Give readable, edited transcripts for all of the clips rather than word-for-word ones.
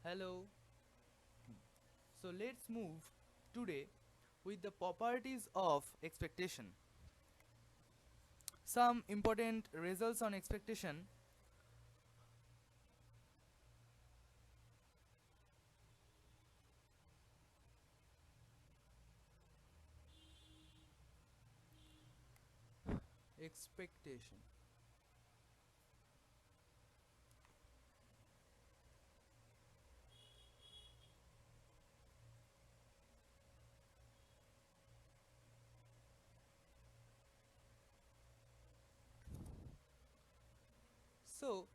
Hello. So let's move today with the properties of expectation. Some important results on expectation. Expectation. So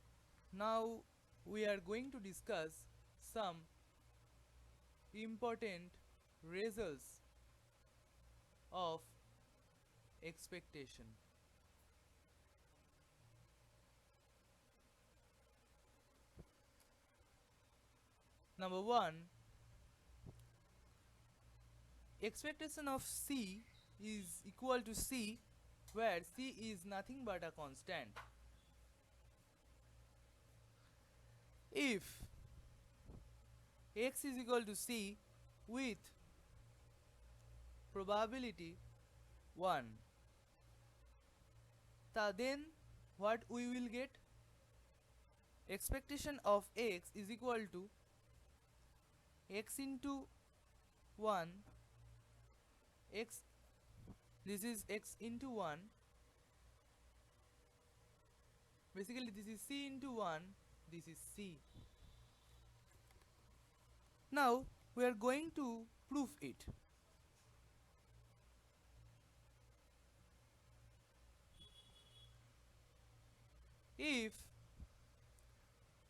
now we are going to discuss some important results of expectation. Number 1, expectation of C is equal to C, where C is nothing but a constant. If X is equal to C with probability 1, then what we will get? Expectation of X is equal to X into 1, X, this is X into 1, basically this is C into 1, this is C. Now we are going to prove it. If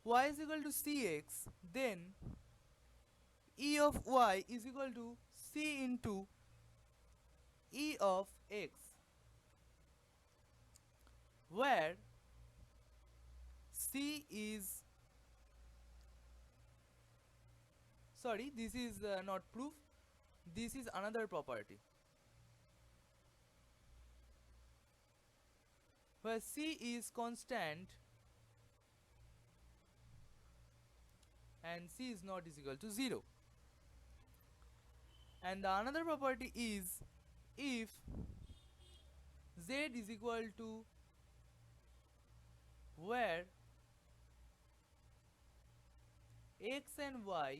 y is equal to Cx, then E of y is equal to C into E of x, where C is, sorry, this is not proof, this is another property, where C is constant and C is not is equal to 0. And the another property is, if Z is equal to where X and Y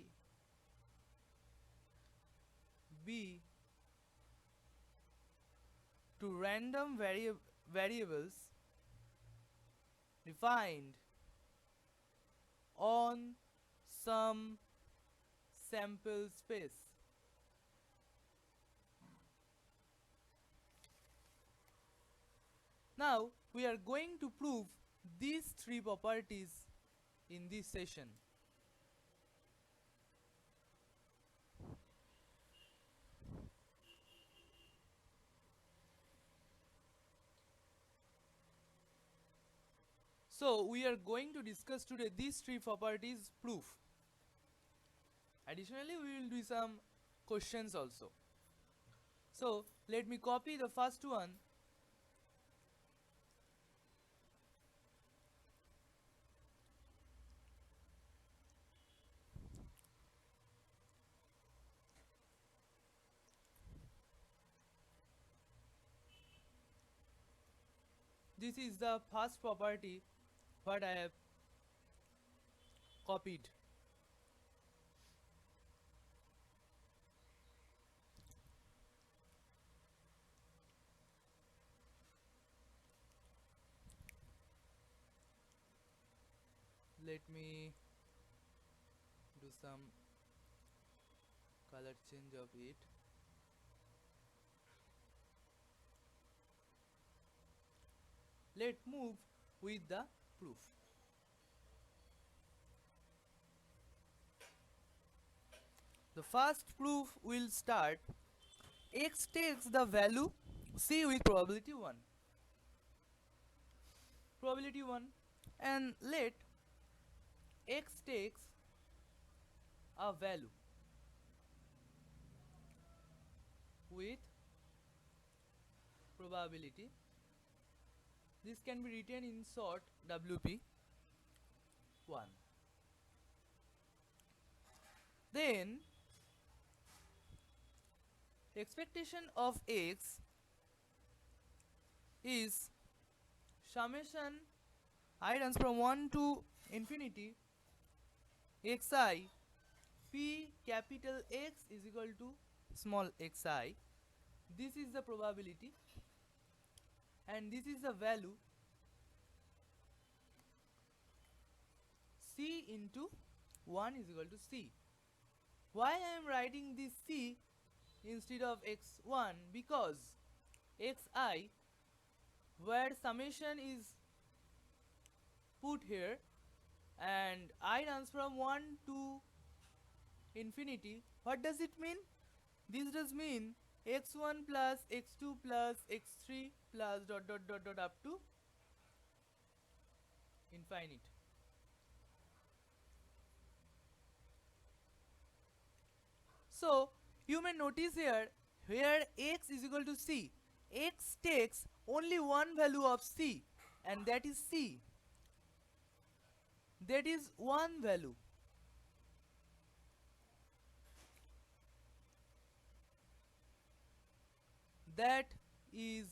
be to random variables defined on some sample space. Now we are going to prove these three properties in this session. So we are going to discuss today these three properties proof. Additionally, we will do some questions also. So let me copy the first one. This is the first property what I have copied. Let me do some color change of it. Let's move with the proof. The first proof will start. X takes the value C with probability 1. Probability 1. And let X takes a value with probability. This can be written in short WP 1. Then expectation of x is summation I runs from 1 to infinity xi p capital X is equal to small xi. This is the probability and this is the value c into 1 is equal to c. Why I am writing this c instead of x1? Because xi, where summation is put here and I runs from 1 to infinity, what does it mean? This does mean x1 plus x2 plus x3 plus dot dot dot dot up to infinite. So you may notice here where x is equal to c, x takes only one value of c and that is c. That is one value. That is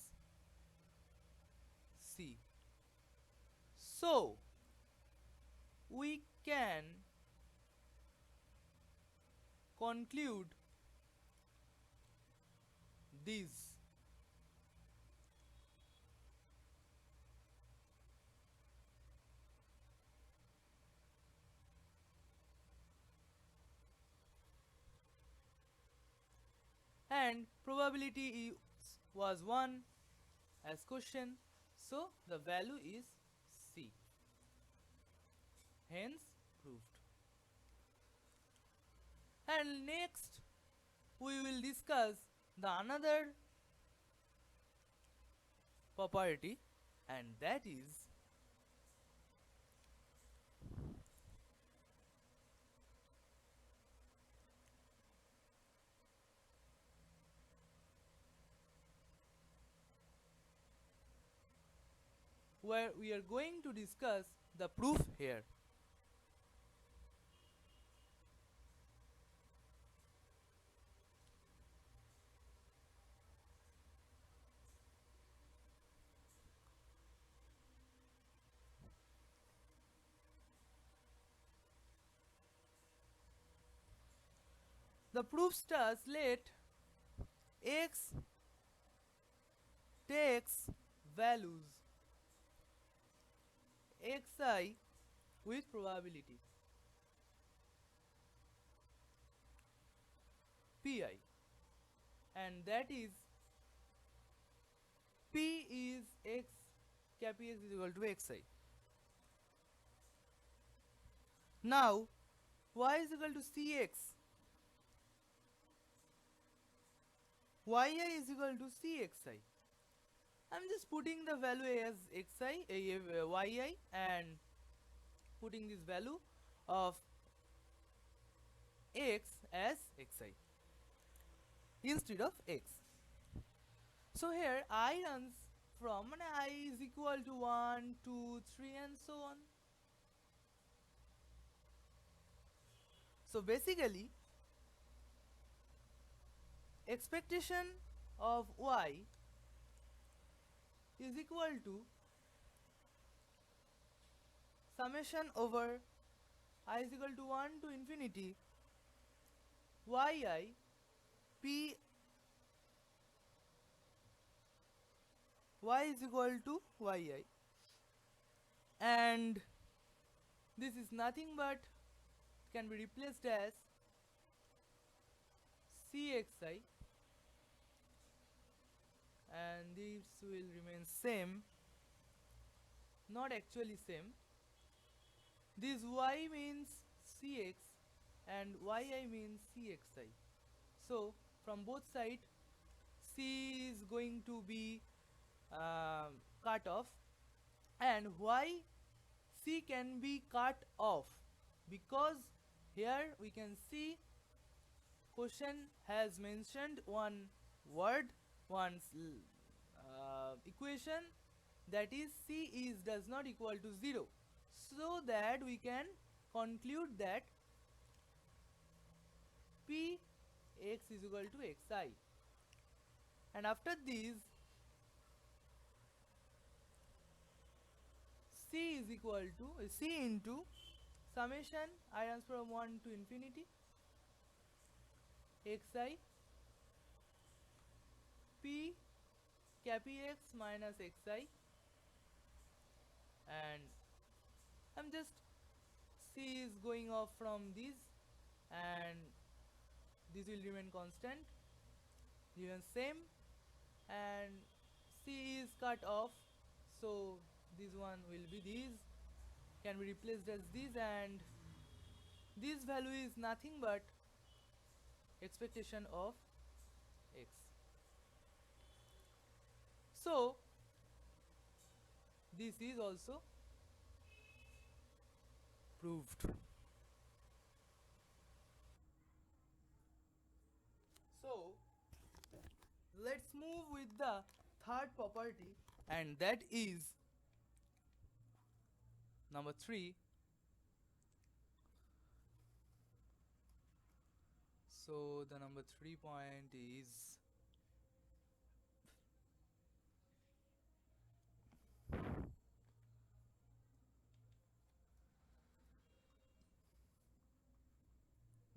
c. So we can conclude this. And probability was 1 as question, so the value is c, hence proved. And next we will discuss the another property, and that is where we are going to discuss the proof here. The proof starts let x takes values xi with probability pi, and that is p is x capi x is equal to xi. Now y is equal to cx, yi is equal to cxi. I'm just putting the value as xi, yi, and putting this value of x as xi instead of x. So here I runs from I is equal to 1, 2, 3 and so on. So basically expectation of y is equal to summation over I is equal to 1 to infinity yi p y is equal to yi, and this is nothing but can be replaced as cxi, and this will remain same, not actually same. This y means cx and yi means cxi. So from both sides c is going to be cut off, and why c can be cut off? Because here we can see question has mentioned one word, one equation, that is c is does not equal to 0, so that we can conclude that p x is equal to xi, and after this c is equal to c into summation I runs from 1 to infinity xi p capi x minus xi, and I'm just c is going off from this, and this will remain constant, remain same, and c is cut off, so this one will be this, can be replaced as this, and this value is nothing but expectation of x. So this is also proved. So let's move with the third property, and that is number 3. So the number 3 point is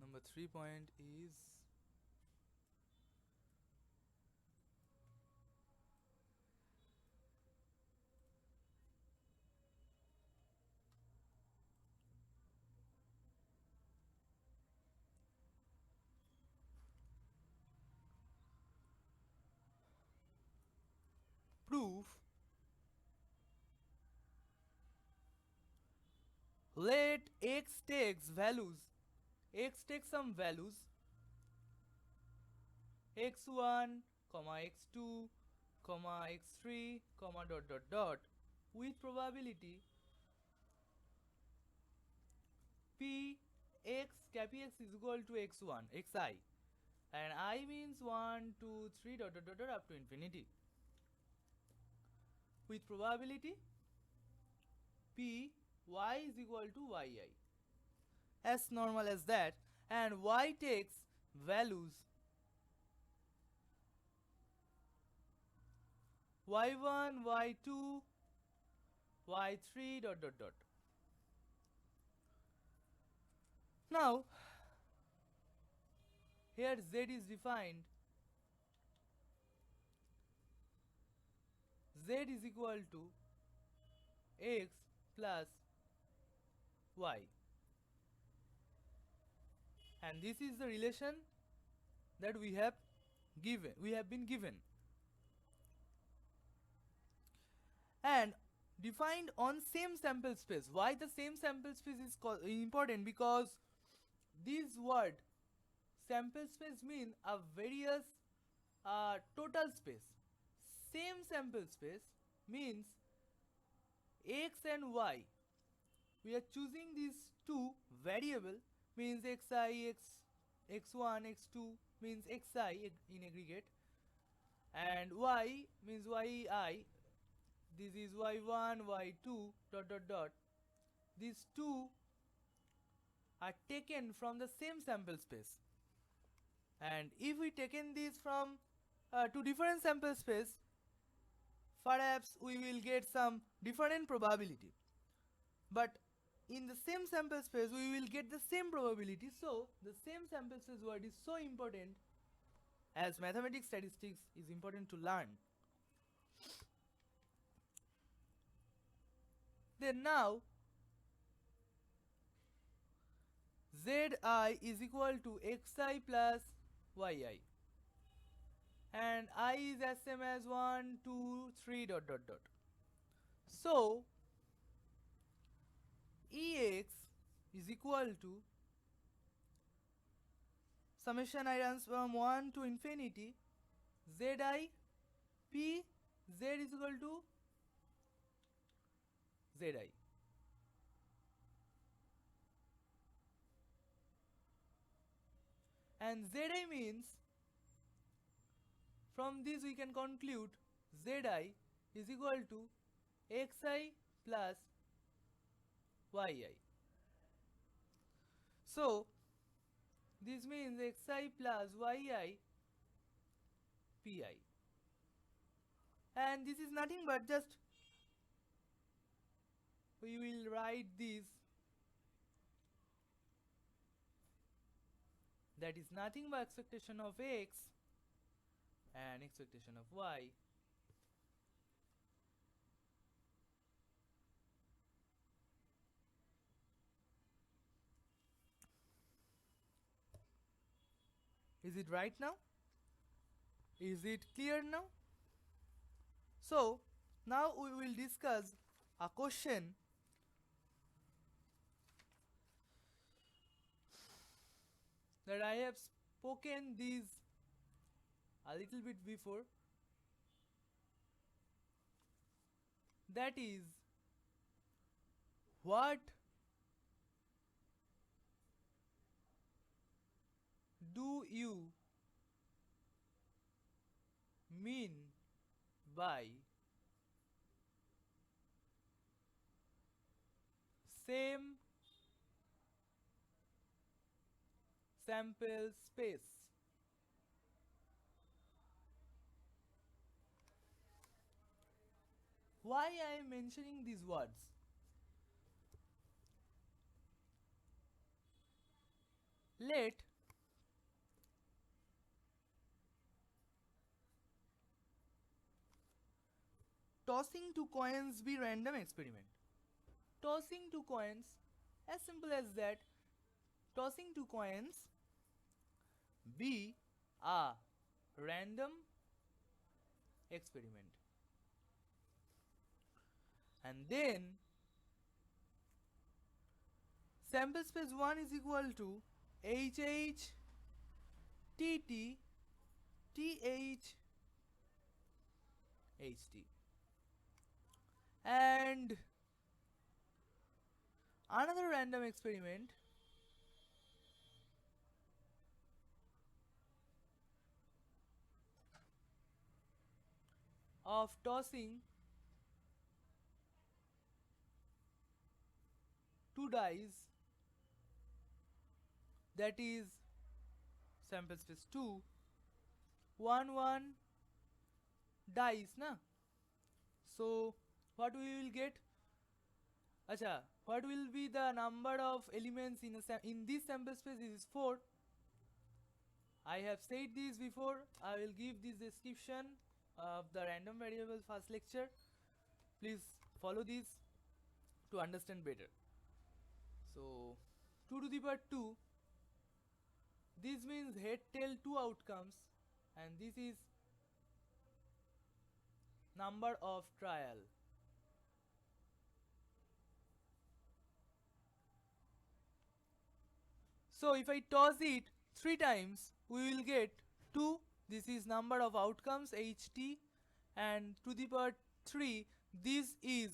number 3 point is proof. Let x takes values, x takes some values x1 comma x2 comma x3 comma dot dot dot with probability p x capi x is equal to x1 xi, and I means 1 2 3 dot dot dot dot up to infinity, with probability p y is equal to yi, as normal as that, and y takes values y1 y2 y3 dot dot dot. Now here z is defined, z is equal to x plus y, and this is the relation that we have been given, and defined on same sample space. Why the same sample space is important? Because this word sample space mean a various total space. Same sample space means x and y, we are choosing these two variable, means xi x1 x2 means xi in aggregate, and y means yi, this is y1 y2 dot dot dot. These two are taken from the same sample space, and if we taken these from two different sample space, perhaps we will get some different probability, but in the same sample space we will get the same probability. So the same sample space word is so important, as mathematics statistics is important to learn. Then now zi is equal to xi plus yi, and I is as same as 1 2 3 dot dot dot. So ex is equal to summation I runs from 1 to infinity zi p z is equal to zi, and zi means, from this we can conclude zi is equal to xi plus yi. So This means xi plus yi pi. And this is nothing but just we will write this, that is nothing but expectation of x and expectation of y. Is it right now? Is it clear now? So now we will discuss a question that I have spoken this a little bit before, that is, what do you mean by same sample space? Why I am mentioning these words? Let tossing two coins be random experiment. Tossing two coins, as simple as that, tossing two coins be a random experiment. And then sample space 1 is equal to HH TT TH HT. And another random experiment of tossing two dice, that is sample space 2, 1 1 dice na. So what we will get? Acha, what will be the number of elements in this sample space? This is 4. I have said this before. I will give this description of the random variable first lecture. Please follow this to understand better. So 2 to the power 2, this means head tail 2 outcomes, and this is number of trial. So if I toss it 3 times, we will get 2. This is number of outcomes HT, and to the power 3, this is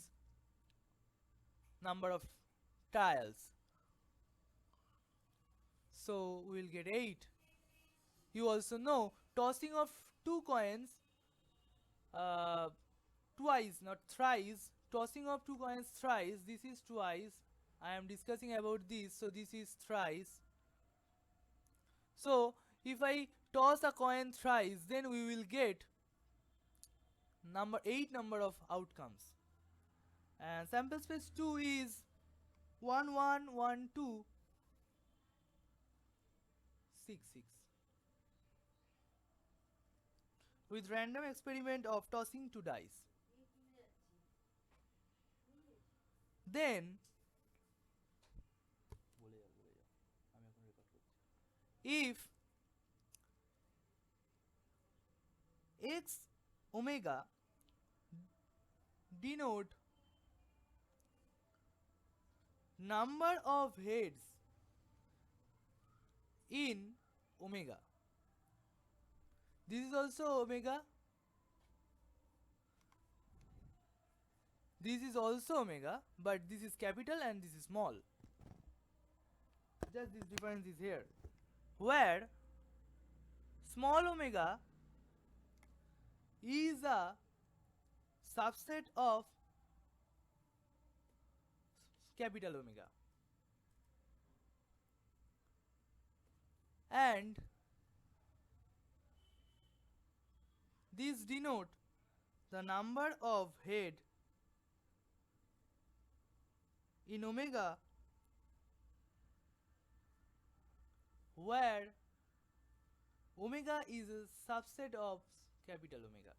number of trials. So we will get 8. You also know tossing of 2 coins twice, not thrice. Tossing of 2 coins thrice, this is twice. I am discussing about this, so this is thrice. So if I toss a coin thrice, then we will get 8 number of outcomes. And sample space 2 is 1 1 1 2 6 6. With random experiment of tossing 2 dice. Then if x omega denote number of heads in omega, this is also omega, this is also omega, but this is capital and this is small. Just this difference is here, where small omega is a subset of capital omega. and these denote the number of head in omega where omega is a subset of capital Omega.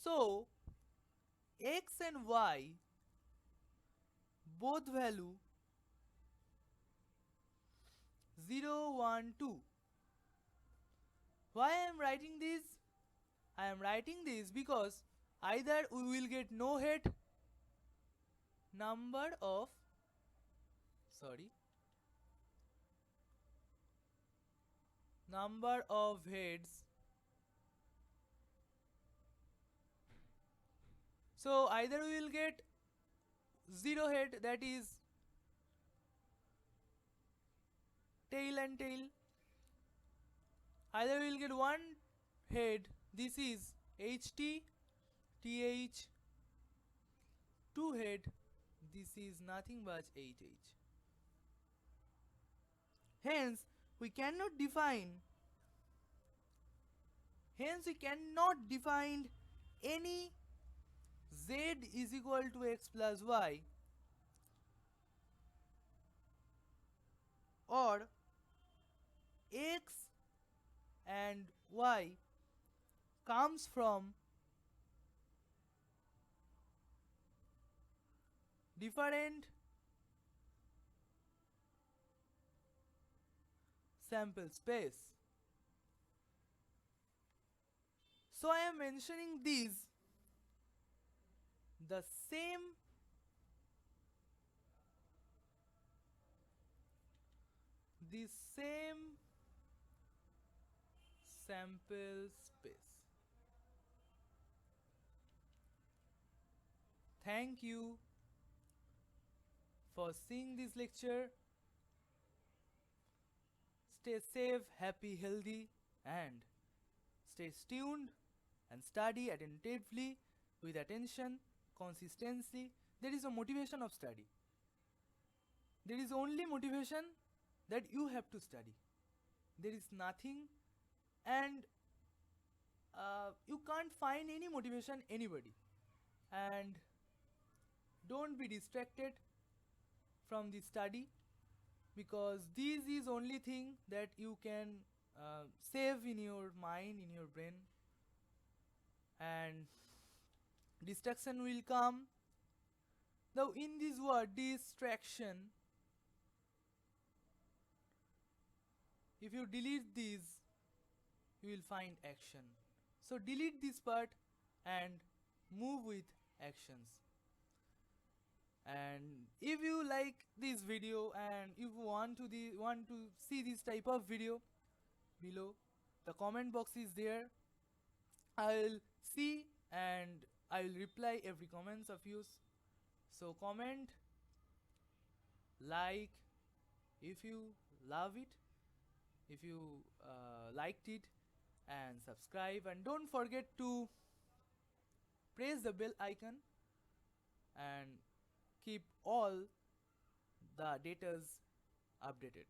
So x and y both value 0, 1, 2. Why I am writing this? I am writing this because either we will get no head number of number of heads. So either we will get 0 head, that is tail and tail. Either we will get 1 head, this is HT, TH, 2 head, this is nothing but HH. Hence we cannot define any z is equal to x plus y or x and y comes from different sample space. So I am mentioning the same sample space. Thank you for seeing this lecture. Stay safe, happy, healthy, and stay tuned and study attentively with attention, consistency. There is a motivation of study. There is only motivation that you have to study. There is nothing, and you can't find any motivation anybody. And don't be distracted from the study, because this is only thing that you can save in your mind, in your brain, and distraction will come. Now in this word distraction, if you delete this, you will find action. So delete this part and move with actions. And if you like this video and if you want to see this type of video, below the comment box is there. I'll see and I'll reply every comments of yours. So comment, like if you love it, if you liked it, and subscribe, and don't forget to press the bell icon and keep all the datas updated.